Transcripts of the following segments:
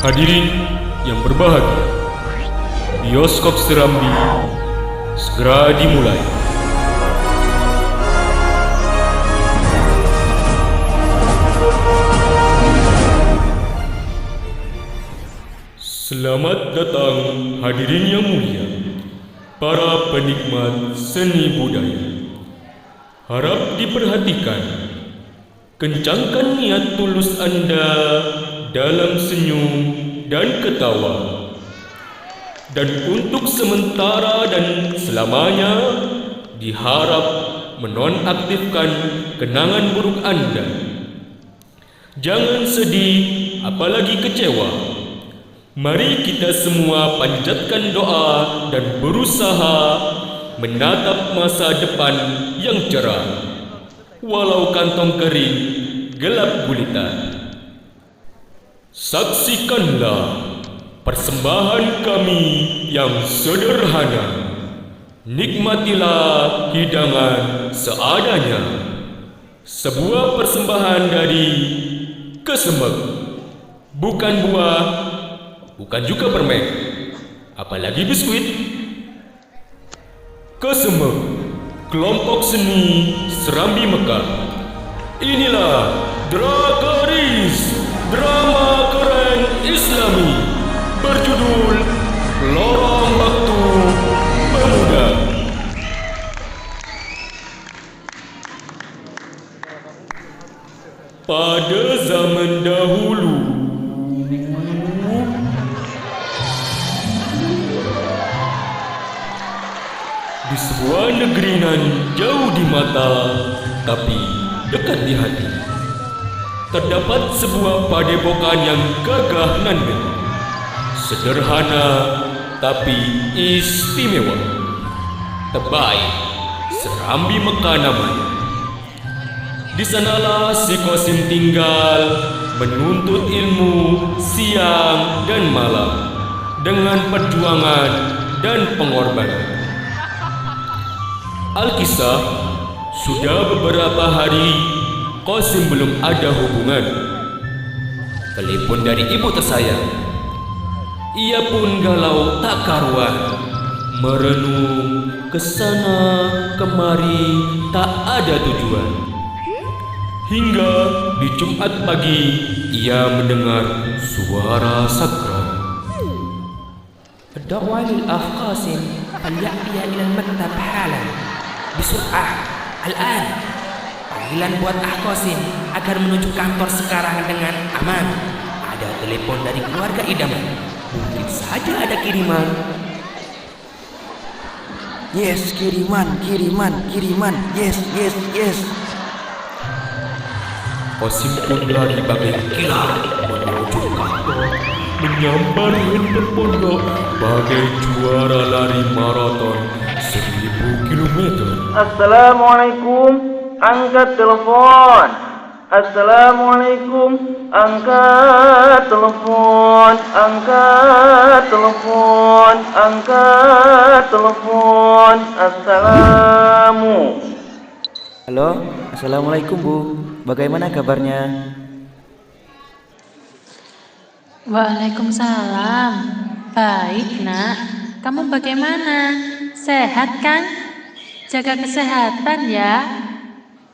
Hadirin yang berbahagia, bioskop Serambi segera dimulai. Selamat datang hadirin yang mulia, para penikmat seni budaya. Harap diperhatikan, kencangkan niat tulus Anda dalam senyum dan ketawa. Dan untuk sementara dan selamanya, diharap menonaktifkan kenangan buruk Anda. Jangan sedih, apalagi kecewa. Mari kita semua panjatkan doa dan berusaha menatap masa depan yang cerah, walau kantong kering gelap gulita. Saksikanlah persembahan kami yang sederhana. Nikmatilah hidangan seadanya. Sebuah persembahan dari Kesemek, bukan buah, bukan juga permen, apalagi biskuit. Kesemek, kelompok seni Serambi Mekah. Inilah Drakaris, drama keren Islami berjudul Lorong Waktu Pemuda. Pada zaman dahulu, di sebuah negeri nan jauh di mata, tapi dekat di hati, terdapat sebuah padepokan yang gagah nan mewah, sederhana tapi istimewa. Terbaik, Serambi Mekah namanya. Di sanalah si Qasim tinggal, menuntut ilmu siang dan malam dengan perjuangan dan pengorbanan. Alkisah, sudah beberapa hari Qasim belum ada hubungan. Telepon dari ibu tersayang. Ia pun galau tak karuan, merenung kesana kemari tak ada tujuan. Hingga di Jumat pagi ia mendengar suara sakral. الدعوة للأخ قاسم فليأتي إلى المكتب حالا بسرعة الآن. Panggilan buat Ah Qasim agar menuju kantor sekarang dengan aman. Ada telepon dari keluarga idaman. Mungkin saja ada kiriman. Yes, kiriman. Yes. Qasim pun lari bagai kilat menuju kantor, menyambar handphone pondok bagai juara lari maraton 1000 kilometer. Assalamualaikum, angkat telepon. Assalamualaikum, angkat telepon. Assalamu. Halo, assalamualaikum Bu. Bagaimana kabarnya? Waalaikumsalam. Baik, Nak. Kamu bagaimana? Sehat kan? Jaga kesehatan ya.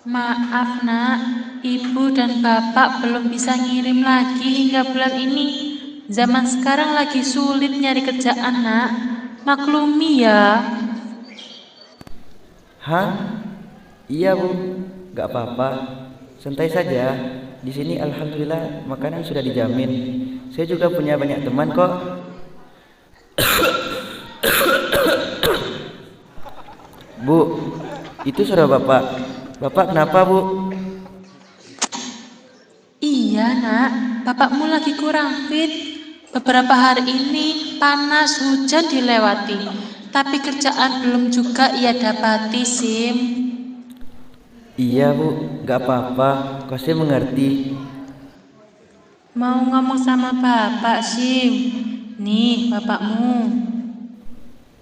Maaf, Nak. Ibu dan Bapak belum bisa ngirim lagi hingga bulan ini. Zaman sekarang lagi sulit nyari kerjaan, Nak. Maklumi ya. Hah? Iya Bu, gak apa-apa. Santai saja. Di sini alhamdulillah makanan sudah dijamin. Saya juga punya banyak teman kok. Bu, itu suara Bapak. Bapak kenapa Bu? Iya, Nak. Bapakmu lagi kurang fit. Beberapa hari ini panas, hujan dilewati. Tapi kerjaan belum juga ia dapati, Sim. Iya Bu, gak apa-apa. Qasim mengerti. Mau ngomong sama Bapak, Sim. Nih, Bapakmu.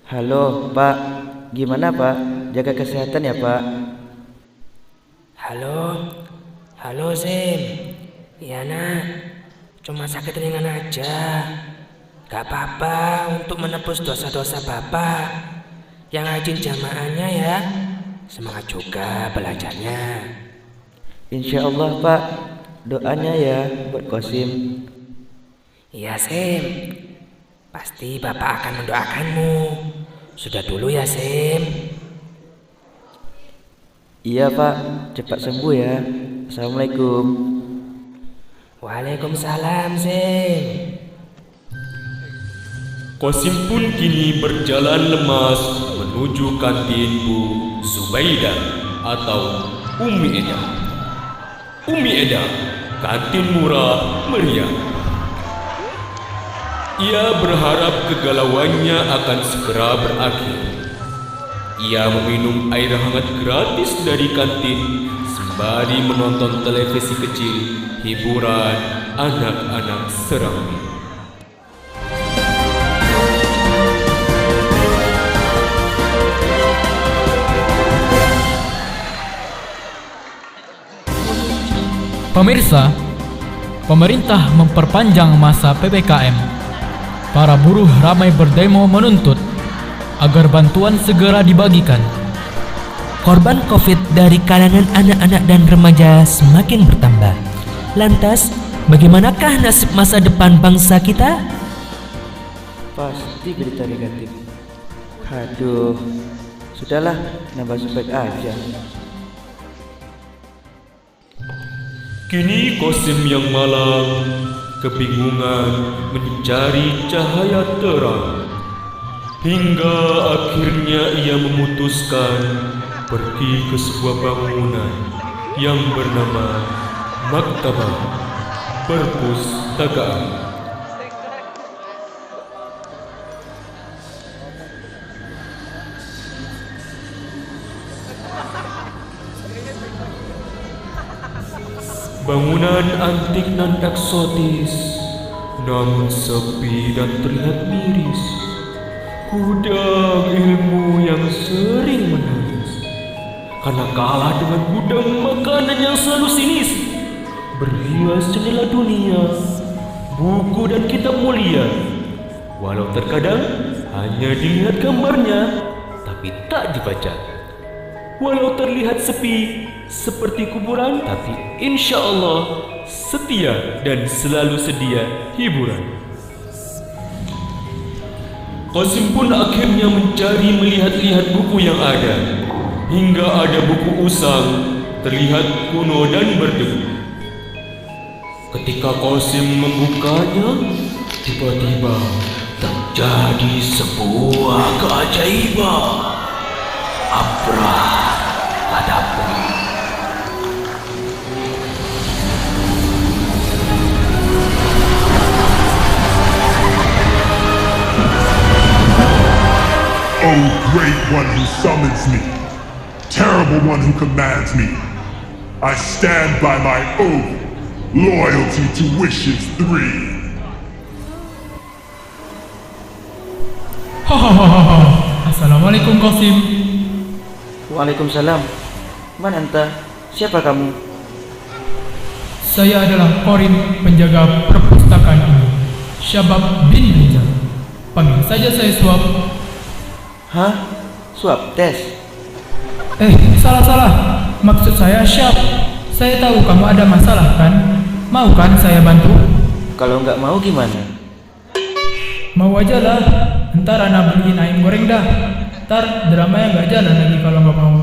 Halo Pak, gimana Pak? Jaga kesehatan ya Pak. Halo Sim. Iya nak. Cuma sakit ringan aja. Gak apa-apa untuk menebus dosa-dosa Bapak. Yang rajin jamaahnya ya. Semangat juga belajarnya. Insya Allah Pak, doanya ya buat Qasim. Iya Sim, pasti Bapak akan mendoakanmu. Sudah dulu ya Sim. Iya Pak, cepat sembuh ya. Assalamualaikum. Waalaikumsalam Sim. Qasim pun kini berjalan lemas menuju kantin Bu Zubaidah atau Umi Eda. Umi Eda, kantin murah meriah. Ia berharap kegalauannya akan segera berakhir. Ia meminum air hangat gratis dari kantin sembari menonton televisi kecil hiburan anak-anak serambi. Pemirsa, pemerintah memperpanjang masa PPKM. Para buruh ramai berdemo menuntut agar bantuan segera dibagikan. Korban COVID dari kalangan anak-anak dan remaja semakin bertambah. Lantas, bagaimanakah nasib masa depan bangsa kita? Pasti berita negatif. Aduh, sudahlah, nambah supek aja. Kini Qasim yang malang, kebingungan mencari cahaya terang. Hingga akhirnya ia memutuskan pergi ke sebuah bangunan yang bernama Maktabah Perpustakaan. Bangunan antik dan eksotis, namun sepi dan terlihat miris. Gudang ilmu yang sering menangis karena kalah dengan gudang makanan yang selalu sinis. Berhias jendela dunia, buku dan kitab mulia. Walau terkadang hanya dilihat gambarnya, tapi tak dibaca. Walau terlihat sepi seperti kuburan, tapi insya Allah setia dan selalu sedia hiburan. Qasim pun akhirnya mencari melihat-lihat buku yang ada, hingga ada buku usang terlihat kuno dan berdebu. Ketika Qasim membukanya, tiba-tiba terjadi sebuah keajaiban. Abracadabra. O great one who summons me, terrible one who commands me, I stand by my oath, loyalty to wishes 3. Hahaha. Assalamualaikum Qasim. Waalaikumsalam. Man anta? Siapa kamu? Saya adalah Qorin, penjaga perpustakaan ini, Syabab bin Rijal. Panggil saja saya Suap. Hah? Swab tes? Salah. Maksud saya Syab. Saya tahu kamu ada masalah kan? Mau kan saya bantu? Kalau nggak mau gimana? Mau aja lah. Ntar anak beliin ayam goreng dah. Ntar dramanya nggak jalan lagi kalau nggak mau.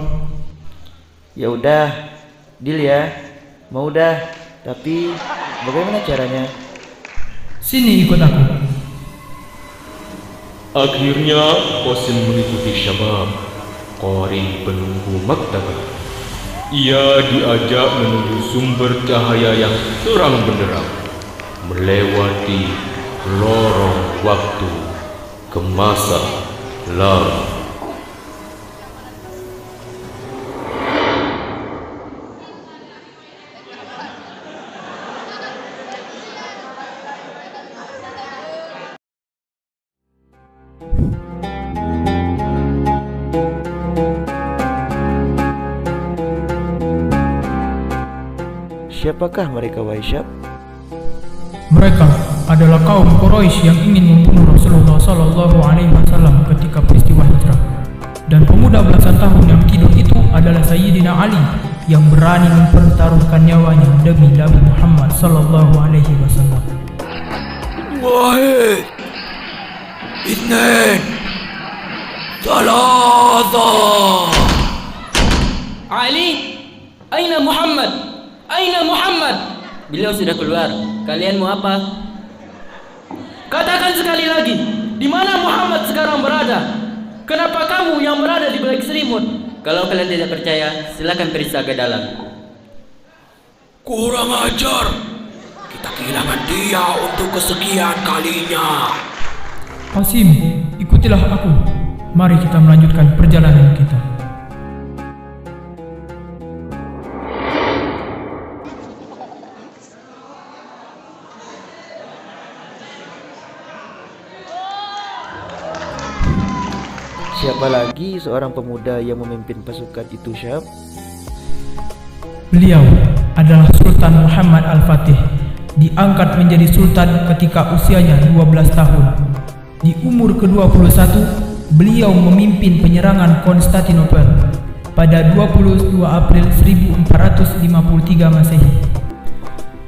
Ya udah, deal ya. Mau dah. Tapi bagaimana caranya? Sini ikut aku. Akhirnya Qasim mengikuti Syabab, Qorin penunggu maktabah. Ia diajak menuju sumber cahaya yang terang benderang, melewati lorong waktu ke masa lalu. Siapakah mereka, wahai Syab? Mereka adalah kaum Quraisy yang ingin membunuh Rasulullah Sallallahu Alaihi Wasallam ketika peristiwa hijrah. Dan pemuda belasan tahun yang tidur itu adalah Sayyidina Ali yang berani mempertaruhkan nyawanya demi Nabi Muhammad Sallallahu Alaihi Wasallam. Wahid, Ithnain, Thalatha. Ali, aina Muhammad? Aina Muhammad? Beliau sudah keluar. Kalian mau apa? Katakan sekali lagi, di mana Muhammad sekarang berada? Kenapa kamu yang berada di balik selimut? Kalau kalian tidak percaya, silakan periksa ke dalam. Kurang ajar. Kita kehilangan dia untuk kesekian kalinya. Qasim, ikutilah aku. Mari kita melanjutkan perjalanan kita. Siapa lagi seorang pemuda yang memimpin pasukan itu, Syab? Beliau adalah Sultan Muhammad Al-Fatih, diangkat menjadi sultan ketika usianya 12 tahun. Di umur ke-21, beliau memimpin penyerangan Konstantinopel pada 22 April 1453 Masehi.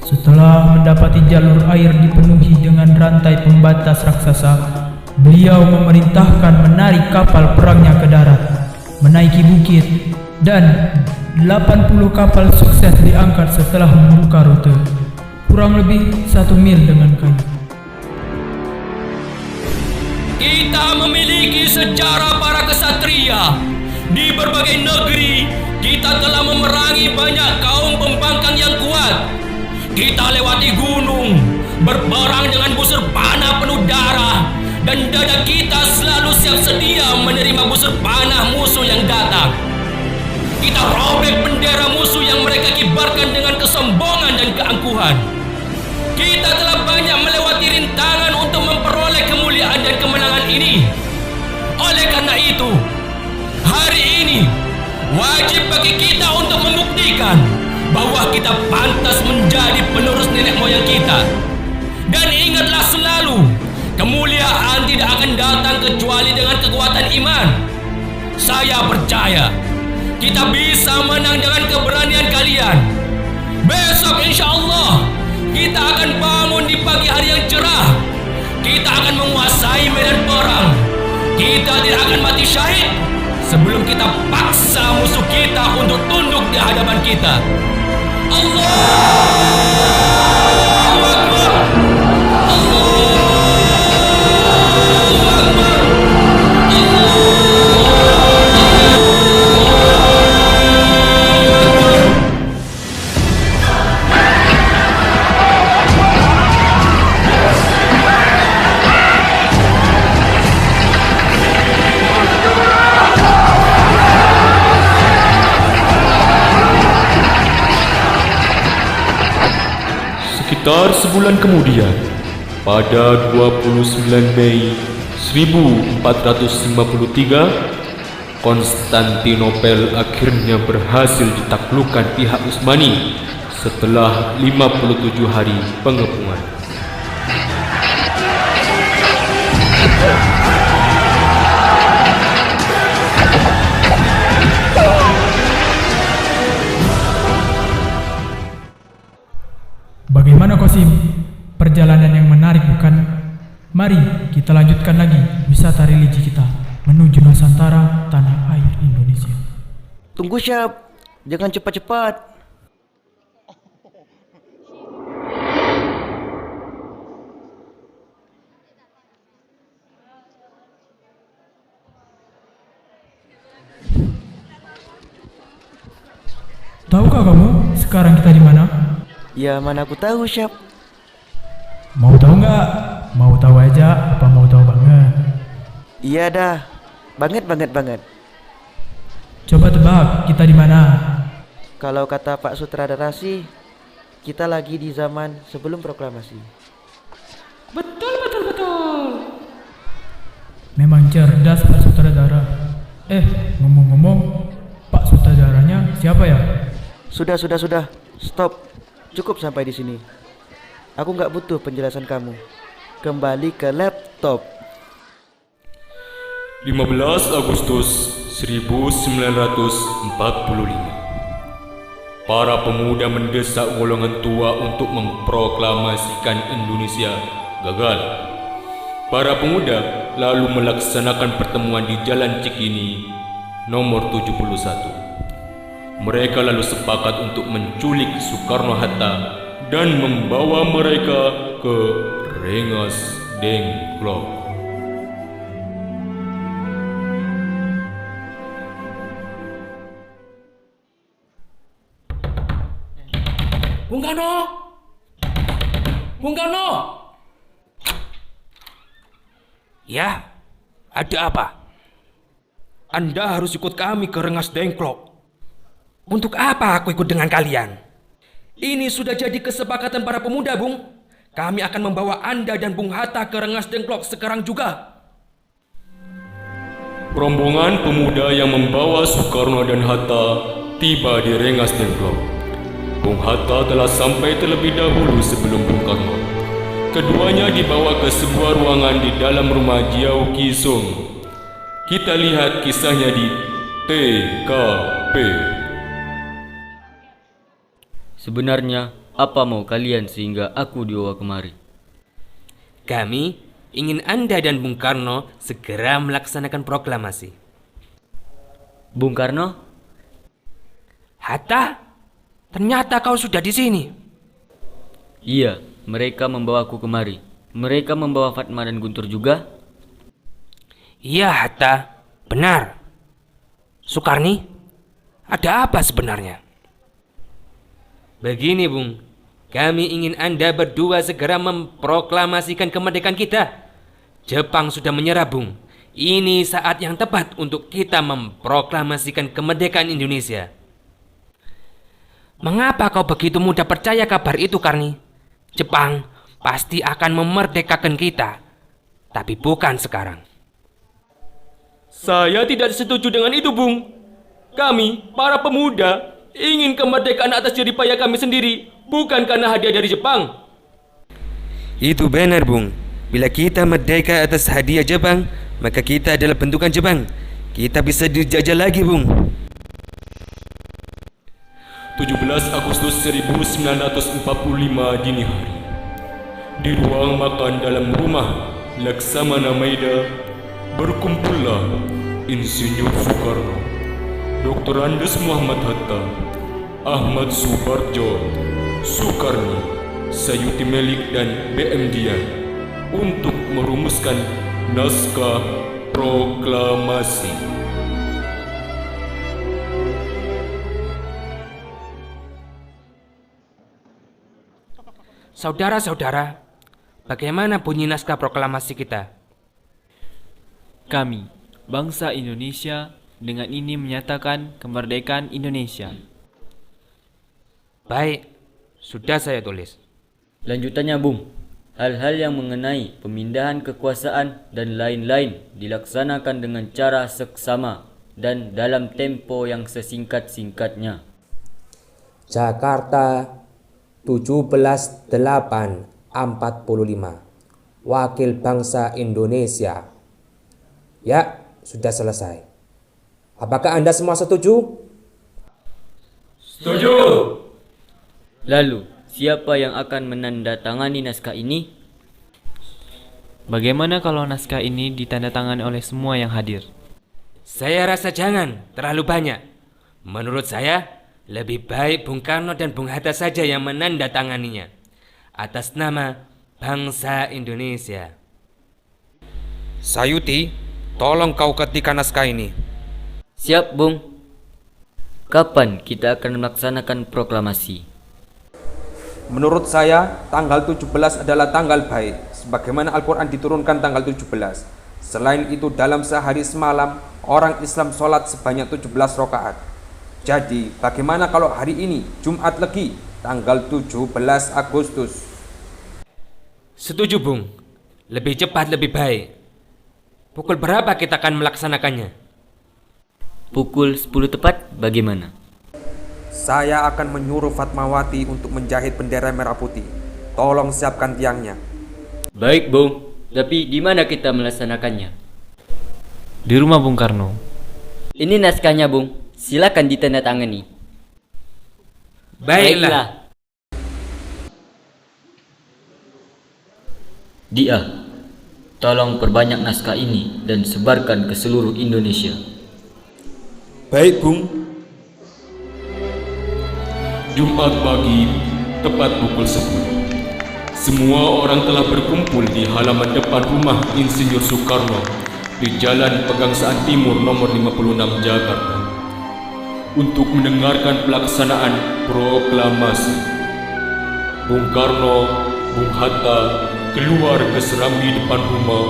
Setelah mendapati jalur air dipenuhi dengan rantai pembatas raksasa, beliau memerintahkan menarik kapal perangnya ke darat, menaiki bukit, dan 80 kapal sukses diangkat setelah membuka rute kurang lebih 1 mil dengan kayu. Kita memiliki sejarah para kesatria. Di berbagai negeri, kita telah memerangi banyak kaum pembangkang yang kuat. Kita lewati gunung, berperang dengan busur panah penuh darah, dan dada kita selalu siap sedia menerima busur panah musuh yang datang. Kita robek bendera musuh yang mereka kibarkan dengan kesombongan dan keangkuhan. Kita telah banyak melewati rintangan untuk memperoleh kemuliaan dan kemenangan ini. Oleh karena itu, hari ini wajib bagi kita untuk membuktikan bahwa kita pantas menjadi penerus nenek moyang kita. Dan ingatlah selalu, kemuliaan tidak akan datang kecuali dengan kekuatan iman. Saya percaya kita bisa menang dengan keberanian kalian. Besok insya Allah kita akan bangun di pagi hari yang cerah. Kita akan menguasai medan perang. Kita tidak akan mati syahid sebelum kita paksa musuh kita untuk tunduk di hadapan kita. Allahu Akbar. Sekitar sebulan kemudian, pada 29 Mei 1453, Konstantinopel akhirnya berhasil ditaklukkan pihak Utsmani setelah 57 hari pengepungan. Bagaimana Qasim? Perjalanan yang menarik bukan? Mari kita lanjutkan lagi wisata religi kita menuju Nusantara, tanah air Indonesia. Tunggu, Syab. Jangan cepat-cepat. Tahukah kamu sekarang kita di mana? Ya, mana aku tahu, Syab. Mau tahu nggak? Mau tahu aja apa mau tahu banget? Iya dah. Banget. Coba tebak kita di mana? Kalau kata Pak Sutradara sih, kita lagi di zaman sebelum proklamasi. Betul. Memang cerdas Pak Sutradara. Ngomong-ngomong, Pak Sutradaranya siapa ya? Sudah. Stop. Cukup sampai di sini. Aku nggak butuh penjelasan kamu. Kembali ke laptop. 15 Agustus 1945. Para pemuda mendesak golongan tua untuk memproklamasikan Indonesia gagal. Para pemuda lalu melaksanakan pertemuan di Jalan Cikini nomor 71. Mereka lalu sepakat untuk menculik Soekarno-Hatta dan membawa mereka ke Rengas Dengklok. Bung Karno! Bung Karno! Ya, ada apa? Anda harus ikut kami ke Rengas Dengklok. Untuk apa aku ikut dengan kalian? Ini sudah jadi kesepakatan para pemuda, Bung. Kami akan membawa Anda dan Bung Hatta ke Rengas Dengklok sekarang juga. Rombongan pemuda yang membawa Soekarno dan Hatta tiba di Rengas Dengklok. Bung Hatta telah sampai terlebih dahulu sebelum Bung Karno. Keduanya dibawa ke sebuah ruangan di dalam rumah Jiao Kisung. Kita lihat kisahnya di TKP. Sebenarnya, apa mau kalian sehingga aku dibawa kemari? Kami ingin Anda dan Bung Karno segera melaksanakan proklamasi. Bung Karno? Hatta? Ternyata kau sudah di sini. Iya, mereka membawaku kemari. Mereka membawa Fatma dan Guntur juga? Iya, Hatta. Benar. Sukarni, ada apa sebenarnya? Begini, Bung. Kami ingin Anda berdua segera memproklamasikan kemerdekaan kita. Jepang sudah menyerah, Bung. Ini saat yang tepat untuk kita memproklamasikan kemerdekaan Indonesia. Mengapa kau begitu mudah percaya kabar itu, Karni? Jepang pasti akan memerdekakan kita, tapi bukan sekarang. Saya tidak setuju dengan itu, Bung. Kami, para pemuda, ingin kemerdekaan atas jerih payah kami sendiri, bukan karena hadiah dari Jepang. Itu benar, Bung. Bila kita merdeka atas hadiah Jepang, maka kita adalah bentukan Jepang. Kita bisa dijajah lagi, Bung. 17 Agustus 1945 dini hari. Di ruang makan dalam rumah Laksamana Maida berkumpullah Insinyur Soekarno, Dr. Andes Muhammad Hatta, Ahmad Subarjo, Soekarni, Sayuti Melik dan BM Dian untuk merumuskan naskah proklamasi. Saudara-saudara, bagaimana bunyi naskah proklamasi kita? Kami, bangsa Indonesia, dengan ini menyatakan kemerdekaan Indonesia. Baik, sudah saya tulis. Lanjutannya, Bung. Hal-hal yang mengenai pemindahan kekuasaan dan lain-lain dilaksanakan dengan cara seksama dan dalam tempo yang sesingkat-singkatnya. Jakarta 17/8/45. Wakil Bangsa Indonesia. Ya, sudah selesai. Apakah Anda semua setuju? Setuju. Lalu, siapa yang akan menandatangani naskah ini? Bagaimana kalau naskah ini ditandatangani oleh semua yang hadir? Saya rasa jangan terlalu banyak. Menurut saya, lebih baik Bung Karno dan Bung Hatta saja yang menandatanganinya atas nama bangsa Indonesia. Sayuti, tolong kau ketikkan naskah ini. Siap, Bung. Kapan kita akan melaksanakan proklamasi? Menurut saya, tanggal 17 adalah tanggal baik, sebagaimana Al-Quran diturunkan tanggal 17. Selain itu, dalam sehari semalam, orang Islam sholat sebanyak 17 rakaat. Jadi, bagaimana kalau hari ini, Jumat Legi, tanggal 17 Agustus? Setuju, Bung. Lebih cepat lebih baik. Pukul berapa kita akan melaksanakannya? Pukul 10 tepat, bagaimana? Saya akan menyuruh Fatmawati untuk menjahit bendera merah putih. Tolong siapkan tiangnya. Baik, Bung. Tapi di mana kita melaksanakannya? Di rumah Bung Karno. Ini naskahnya, Bung. Silakan ditandatangani. Baiklah. Dia, tolong perbanyak naskah ini dan sebarkan ke seluruh Indonesia. Baik, Bung. Jumat pagi, tepat pukul 10. Semua orang telah berkumpul di halaman depan rumah Insinyur Soekarno di Jalan Pegangsaan Timur nomor 56 Jakarta untuk mendengarkan pelaksanaan proklamasi. Bung Karno, Bung Hatta keluar ke serambi depan rumah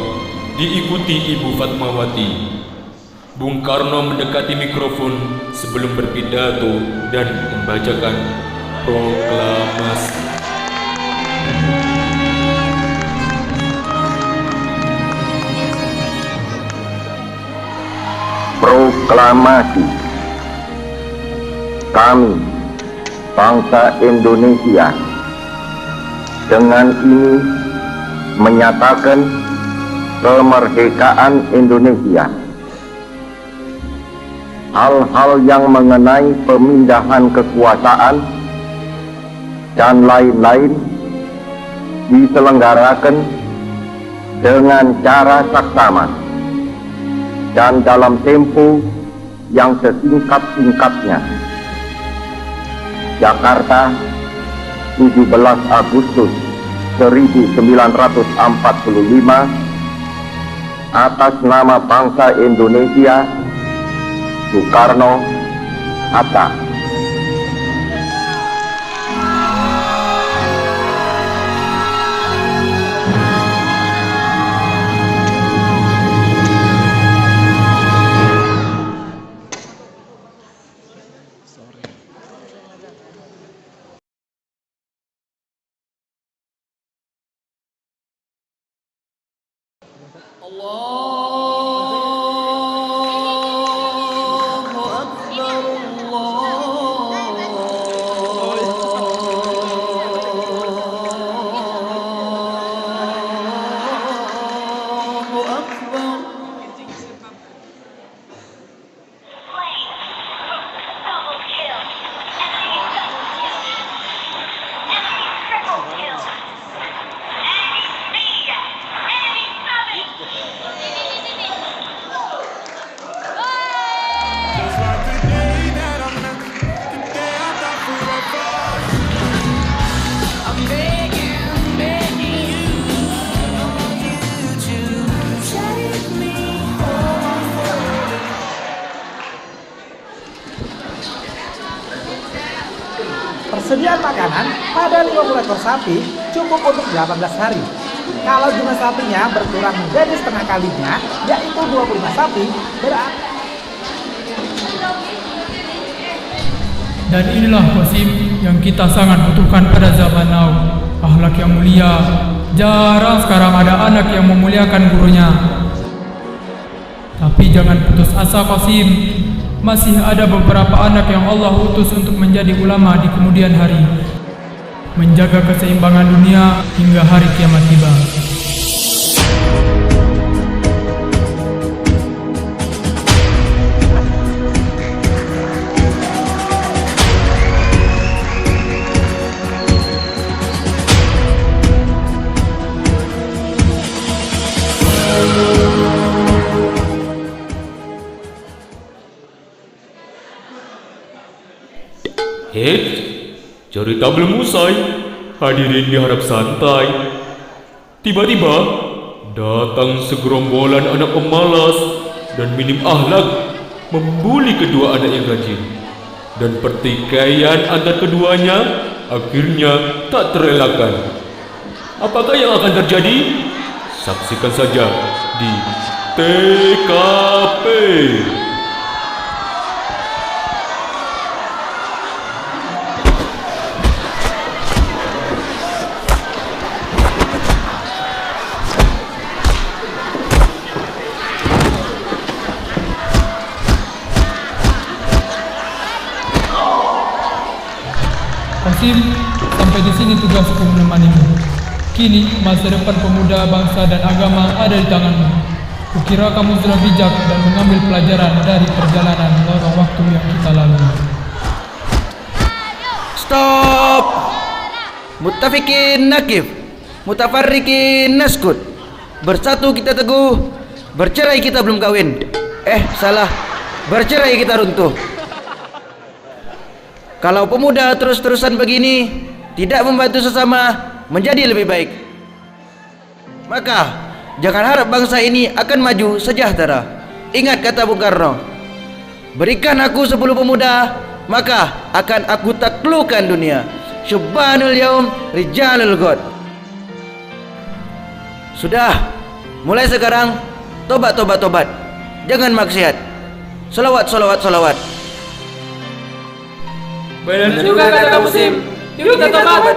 diikuti Ibu Fatmawati. Bung Karno mendekati mikrofon sebelum berpidato dan membacakan proklamasi. Proklamasi. Kami, bangsa Indonesia, dengan ini menyatakan kemerdekaan Indonesia. Hal-hal yang mengenai pemindahan kekuasaan dan lain-lain diselenggarakan dengan cara saksama dan dalam tempo yang sesingkat-singkatnya. Jakarta, 17 Agustus 1945, atas nama bangsa Indonesia, Soekarno, Hatta. Persediaan makanan pada 50 ekor sapi cukup untuk 18 hari. Kalau jumlah sapinya berkurang menjadi setengah kalinya, yaitu 25 sapi, berarti... Dan inilah Qasim yang kita sangat butuhkan pada zaman now. Akhlak yang mulia. Jarang sekarang ada anak yang memuliakan gurunya. Tapi jangan putus asa, Qasim. Masih ada beberapa anak yang Allah utus untuk menjadi ulama di kemudian hari, menjaga keseimbangan dunia hingga hari kiamat tiba. Cerita belum usai. Hadirin diharap santai. Tiba-tiba datang segerombolan anak pemalas dan minim akhlak membuli kedua anak yang rajin, dan pertikaian antar keduanya akhirnya tak terelakkan. Apakah yang akan terjadi? Saksikan saja di TKP. Qasim, sampai sampai di sini tugasku menemanimu. Kini masa depan pemuda, bangsa dan agama ada di tanganmu. Kukira kamu sudah bijak dan mengambil pelajaran dari perjalanan lorong waktu yang kita lalui. Stop! Muttafiqin nakif, mutafarriqin naskut. Bersatu kita teguh, bercerai kita belum kawin. Salah. Bercerai kita runtuh. Kalau pemuda terus-terusan begini, tidak membantu sesama menjadi lebih baik, maka jangan harap bangsa ini akan maju sejahtera. Ingat kata Bung Karno, berikan aku 10 pemuda, maka akan aku taklukkan dunia. Syubhanul yaum rijalul ghad. Sudah, mulai sekarang tobat. Jangan maksiat. Salawat. Benar juga kata Musim. Yuk kita tobat.